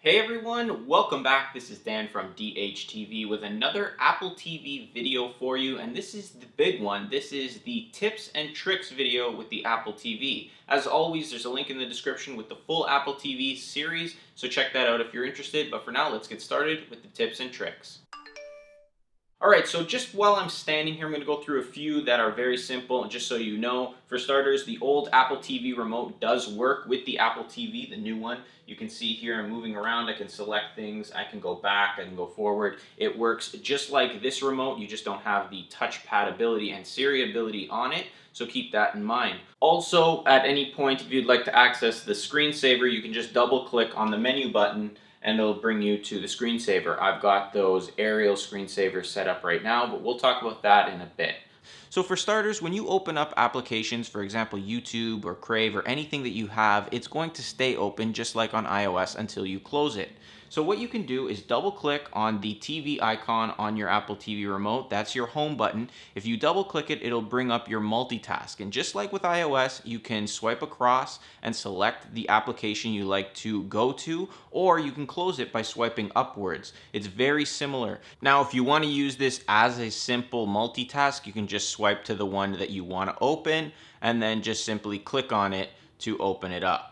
Hey everyone, welcome back. This is Dan from DHTV with another Apple TV video for you, and this is the big one. This is the tips and tricks video with the Apple TV. As always, there's a link in the description with the full Apple TV series, so check that out if you're interested. But for now, let's get started with the tips and tricks. Alright, so just while I'm standing here, I'm going to go through a few that are very simple, and just so you know, for starters, the old Apple TV remote does work with the Apple TV, the new one. You can see here I'm moving around, I can select things, I can go back, I can go forward. It works just like this remote, you just don't have the touchpad ability and Siri ability on it, so keep that in mind. Also, at any point, if you'd like to access the screensaver, you can just double click on the menu button and it'll bring you to the screensaver. I've got those aerial screensavers set up right now, but we'll talk about that in a bit. So for starters, when you open up applications, for example, YouTube or Crave or anything that you have, it's going to stay open just like on iOS until you close it. So what you can do is double click on the TV icon on your Apple TV remote. That's your home button. If you double click it, it'll bring up your multitask. And just like with iOS, you can swipe across and select the application you like to go to, or you can close it by swiping upwards. It's very similar. Now, if you want to use this as a simple multitask, you can just swipe to the one that you want to open and then just simply click on it to open it up.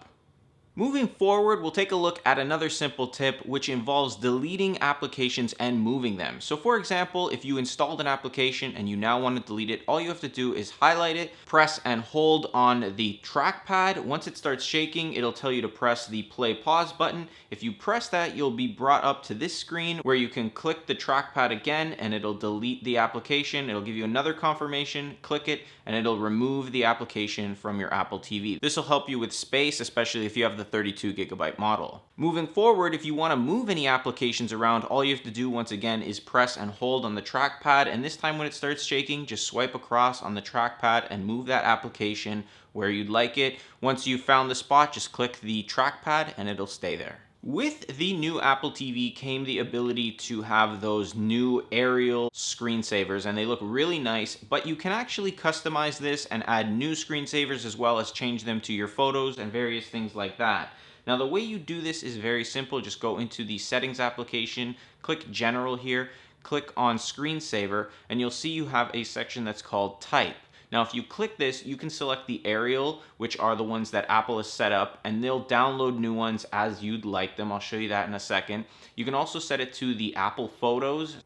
Moving forward, we'll take a look at another simple tip which involves deleting applications and moving them. So for example, if you installed an application and you now want to delete it, all you have to do is highlight it, press and hold on the trackpad. Once it starts shaking, it'll tell you to press the play pause button. If you press that, you'll be brought up to this screen where you can click the trackpad again and it'll delete the application. It'll give you another confirmation, click it, and it'll remove the application from your Apple TV. This will help you with space, especially if you have the 32 gigabyte model. Moving forward, if you want to move any applications around, all you have to do once again is press and hold on the trackpad, and this time when it starts shaking, just swipe across on the trackpad and move that application where you'd like it. Once you've found the spot, just click the trackpad and it'll stay there. With the new Apple TV came the ability to have those new aerial screensavers, and they look really nice, but you can actually customize this and add new screensavers as well as change them to your photos and various things like that. Now the way you do this is very simple. Just go into the settings application, click general here, click on screensaver, and you'll see you have a section that's called type. Now, if you click this, you can select the aerial, which are the ones that Apple has set up, and they'll download new ones as you'd like them. I'll show you that in a second. You can also set it to the Apple Photos.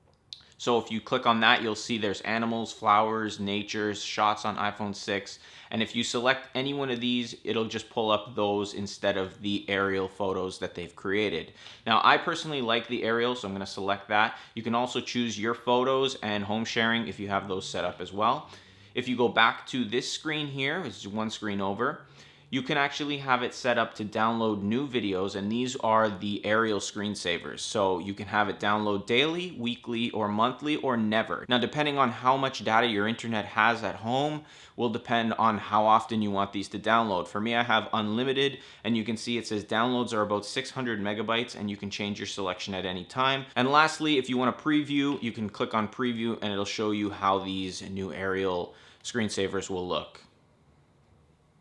So if you click on that, you'll see there's animals, flowers, nature, shots on iPhone 6. And if you select any one of these, it'll just pull up those instead of the aerial photos that they've created. Now, I personally like the aerial, so I'm going to select that. You can also choose your photos and home sharing if you have those set up as well. If you go back to this screen here, which is one screen over, you can actually have it set up to download new videos, and these are the aerial screensavers. So you can have it download daily, weekly, or monthly, or never. Now, depending on how much data your internet has at home will depend on how often you want these to download. For me, I have unlimited, and you can see it says downloads are about 600 megabytes, and you can change your selection at any time. And lastly, if you want to preview, you can click on preview, and it'll show you how these new aerial screensavers will look.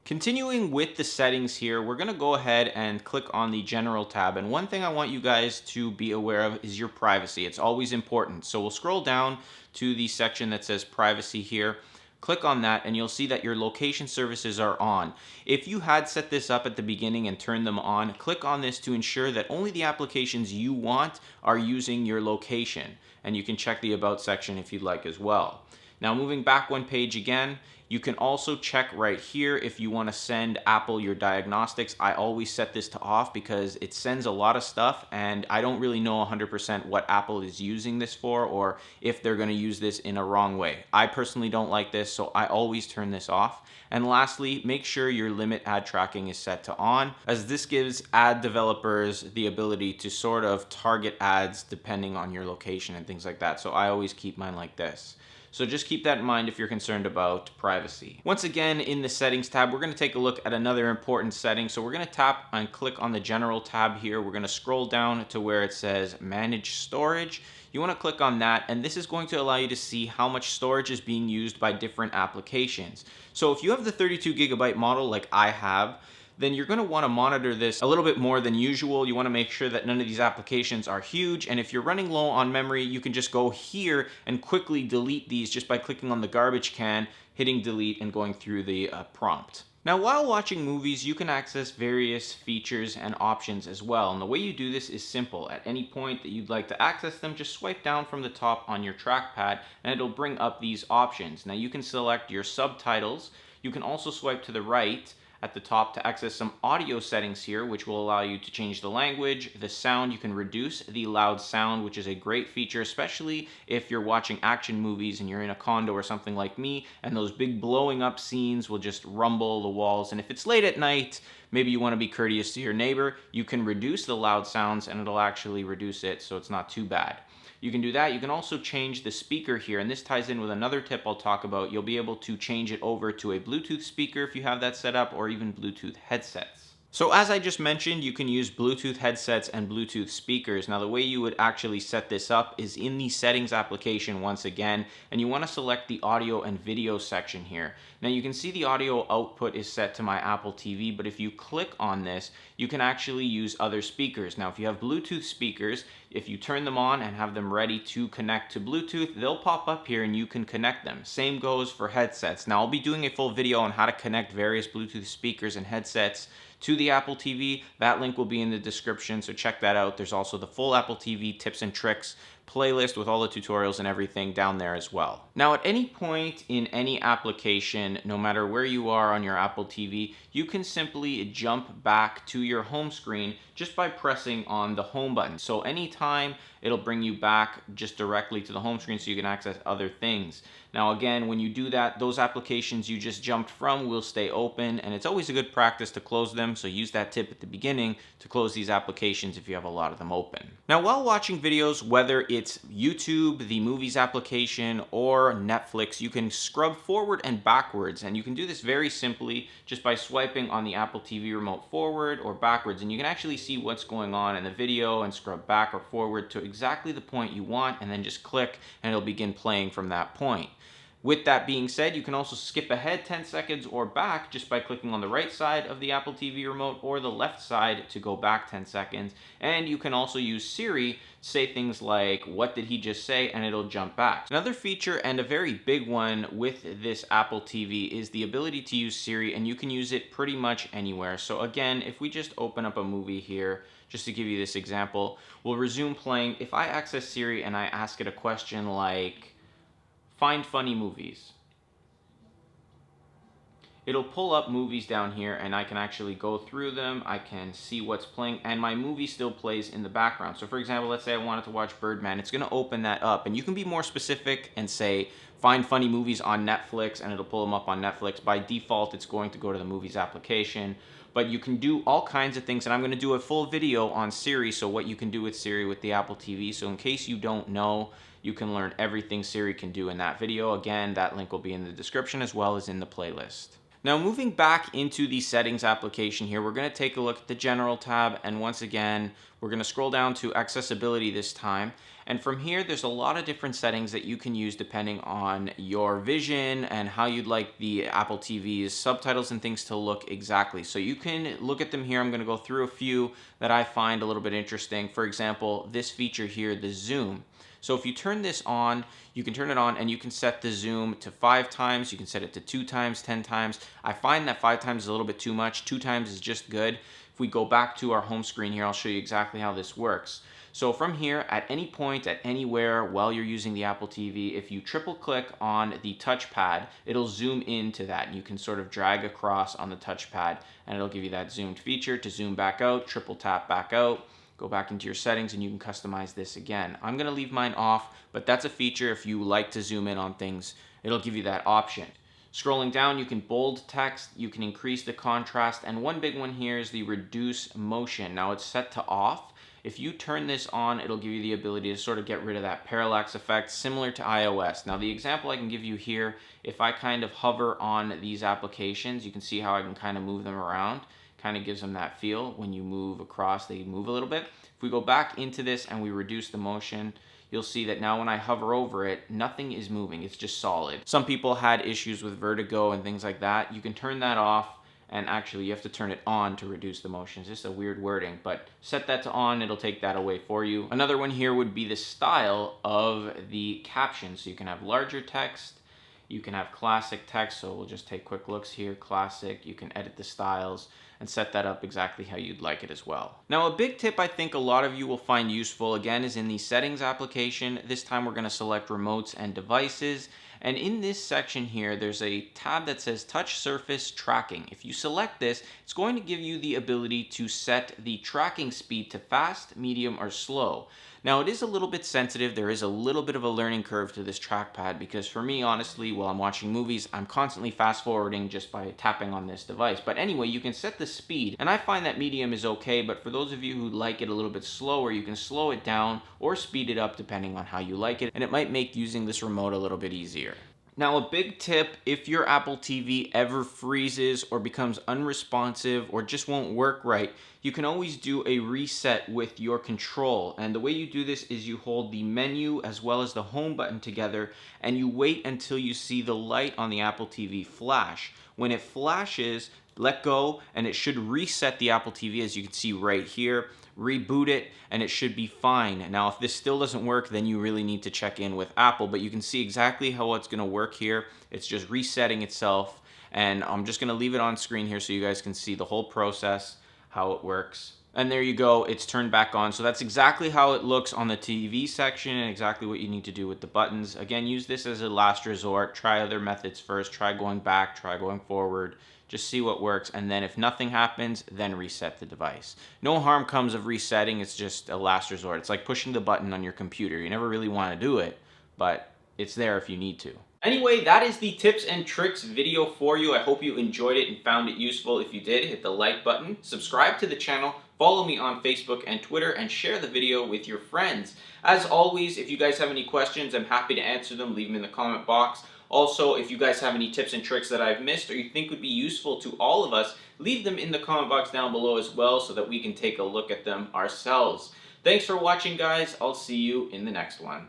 Continuing with the settings here, we're going to go ahead and click on the general tab. And one thing I want you guys to be aware of is your privacy. It's always important. So we'll scroll down to the section that says privacy here. Click on that and you'll see that your location services are on. If you had set this up at the beginning and turned them on, click on this to ensure that only the applications you want are using your location. And you can check the about section if you'd like as well. Now moving back one page again, you can also check right here if you want to send Apple your diagnostics. I always set this to off because it sends a lot of stuff and I don't really know 100% what Apple is using this for or if they're going to use this in a wrong way. I personally don't like this, so I always turn this off. And lastly, make sure your limit ad tracking is set to on, as this gives ad developers the ability to sort of target ads depending on your location and things like that. So I always keep mine like this. So just keep that in mind if you're concerned about privacy. Once again, in the settings tab, we're going to take a look at another important setting. So we're going to tap and click on the general tab here. We're going to scroll down to where it says manage storage. You want to click on that, and this is going to allow you to see how much storage is being used by different applications. So if you have the 32 gigabyte model like I have, then you're going to want to monitor this a little bit more than usual. You want to make sure that none of these applications are huge, and if you're running low on memory, you can just go here and quickly delete these just by clicking on the garbage can, hitting delete, and going through the prompt. Now, while watching movies, you can access various features and options as well. And the way you do this is simple. At any point that you'd like to access them, just swipe down from the top on your trackpad and it'll bring up these options. Now, you can select your subtitles. You can also swipe to the right at the top to access some audio settings here, which will allow you to change the language, the sound. You can reduce the loud sound, which is a great feature, especially if you're watching action movies and you're in a condo or something like me, and those big blowing up scenes will just rumble the walls. And if it's late at night, maybe you want to be courteous to your neighbor, you can reduce the loud sounds and it'll actually reduce it so it's not too bad. You can do that. You can also change the speaker here, and this ties in with another tip I'll talk about. You'll be able to change it over to a Bluetooth speaker if you have that set up, or even Bluetooth headsets. So as I just mentioned, you can use Bluetooth headsets and Bluetooth speakers. Now, the way you would actually set this up is in the settings application once again, and you want to select the audio and video section here. Now, you can see the audio output is set to my Apple TV, but if you click on this, you can actually use other speakers. Now, if you have Bluetooth speakers, if you turn them on and have them ready to connect to Bluetooth, they'll pop up here and you can connect them. Same goes for headsets. Now, I'll be doing a full video on how to connect various Bluetooth speakers and headsets to the Apple TV. That link will be in the description, so check that out. There's also the full Apple TV tips and tricks playlist with all the tutorials and everything down there as well. Now, at any point in any application, no matter where you are on your Apple TV, you can simply jump back to your home screen just by pressing on the home button. So anytime, it'll bring you back just directly to the home screen so you can access other things. Now, again, when you do that, those applications you just jumped from will stay open, and it's always a good practice to close them, so use that tip at the beginning to close these applications if you have a lot of them open. Now, while watching videos, whether it's YouTube, the Movies application, or Netflix, you can scrub forward and backwards, and you can do this very simply just by swiping on the Apple TV remote forward or backwards, and you can actually see what's going on in the video and scrub back or forward to exactly the point you want, and then just click and it'll begin playing from that point. With that being said, you can also skip ahead 10 seconds or back just by clicking on the right side of the Apple TV remote or the left side to go back 10 seconds. And you can also use Siri to say things like, "What did he just say?" and it'll jump back. Another feature, and a very big one with this Apple TV, is the ability to use Siri, and you can use it pretty much anywhere. So again, if we just open up a movie here, just to give you this example, we'll resume playing. If I access Siri and I ask it a question like, "Find funny movies," it'll pull up movies down here and I can actually go through them. I can see what's playing and my movie still plays in the background. So for example, let's say I wanted to watch Birdman. It's going to open that up, and you can be more specific and say, "Find funny movies on Netflix," and it'll pull them up on Netflix. By default, it's going to go to the Movies application. But you can do all kinds of things, and I'm going to do a full video on Siri, so what you can do with Siri with the Apple TV. So in case you don't know, you can learn everything Siri can do in that video. Again, that link will be in the description as well as in the playlist. Now, moving back into the settings application here, we're going to take a look at the general tab, and once again, we're going to scroll down to accessibility this time. And from here, there's a lot of different settings that you can use depending on your vision and how you'd like the Apple TV's subtitles and things to look exactly. So you can look at them here. I'm going to go through a few that I find a little bit interesting. For example, this feature here, the zoom. So if you turn this on, you can turn it on and you can set the zoom to 5 times. You can set it to 2 times, 10 times. I find that 5 times is a little bit too much. 2 times is just good. If we go back to our home screen here, I'll show you exactly how this works. So from here, at any point, at anywhere, while you're using the Apple TV, if you triple click on the touchpad, it'll zoom into that. You can sort of drag across on the touchpad and it'll give you that zoomed feature to zoom back out, triple tap back out. Go back into your settings and you can customize this again. I'm going to leave mine off, but that's a feature if you like to zoom in on things. It'll give you that option. Scrolling down, you can bold text, you can increase the contrast, and one big one here is the reduce motion. Now it's set to off. If you turn this on, it'll give you the ability to sort of get rid of that parallax effect, similar to iOS. Now the example I can give you here, if I kind of hover on these applications, you can see how I can kind of move them around. Kind of gives them that feel. When you move across, they move a little bit. If we go back into this and we reduce the motion, you'll see that now when I hover over it, nothing is moving. It's just solid. Some people had issues with vertigo and things like that. You can turn that off And actually, you have to turn it on to reduce the motion. It's just a weird wording, but set that to on, it'll take that away for you. Another one here would be the style of the caption. So you can have larger text, you can have classic text. So we'll just take quick looks here. Classic, you can edit the styles and set that up exactly how you'd like it as well. Now, a big tip I think a lot of you will find useful, again, is in the settings application. This time we're going to select remotes and devices. And in this section here, there's a tab that says touch surface tracking. If you select this, it's going to give you the ability to set the tracking speed to fast, medium, or slow. Now, it is a little bit sensitive. There is a little bit of a learning curve to this trackpad because for me, honestly, while I'm watching movies, I'm constantly fast forwarding just by tapping on this device. But anyway, you can set the speed, and I find that medium is okay, but for those of you who like it a little bit slower, you can slow it down or speed it up depending on how you like it, and it might make using this remote a little bit easier. Now, a big tip, if your Apple TV ever freezes or becomes unresponsive or just won't work right, you can always do a reset with your control. And the way you do this is you hold the menu as well as the home button together and you wait until you see the light on the Apple TV flash. When it flashes, let go and it should reset the Apple TV, as you can see right here. Reboot it and it should be fine. Now, if this still doesn't work, then you really need to check in with Apple, but you can see exactly how it's going to work here. It's just resetting itself, and I'm just going to leave it on screen here so you guys can see the whole process, how it works. And there you go, it's turned back on. So that's exactly how it looks on the TV section and exactly what you need to do with the buttons. Again, use this as a last resort. Try other methods first. Try going back, try going forward. Just see what works, and then if nothing happens, then reset the device. No harm comes of resetting, it's just a last resort. It's like pushing the button on your computer. You never really want to do it, but it's there if you need to. Anyway, that is the tips and tricks video for you. I hope you enjoyed it and found it useful. If you did, hit the like button, subscribe to the channel, follow me on Facebook and Twitter, and share the video with your friends. As always, if you guys have any questions, I'm happy to answer them. Leave them in the comment box. Also, if you guys have any tips and tricks that I've missed or you think would be useful to all of us, leave them in the comment box down below as well so that we can take a look at them ourselves. Thanks for watching, guys. I'll see you in the next one.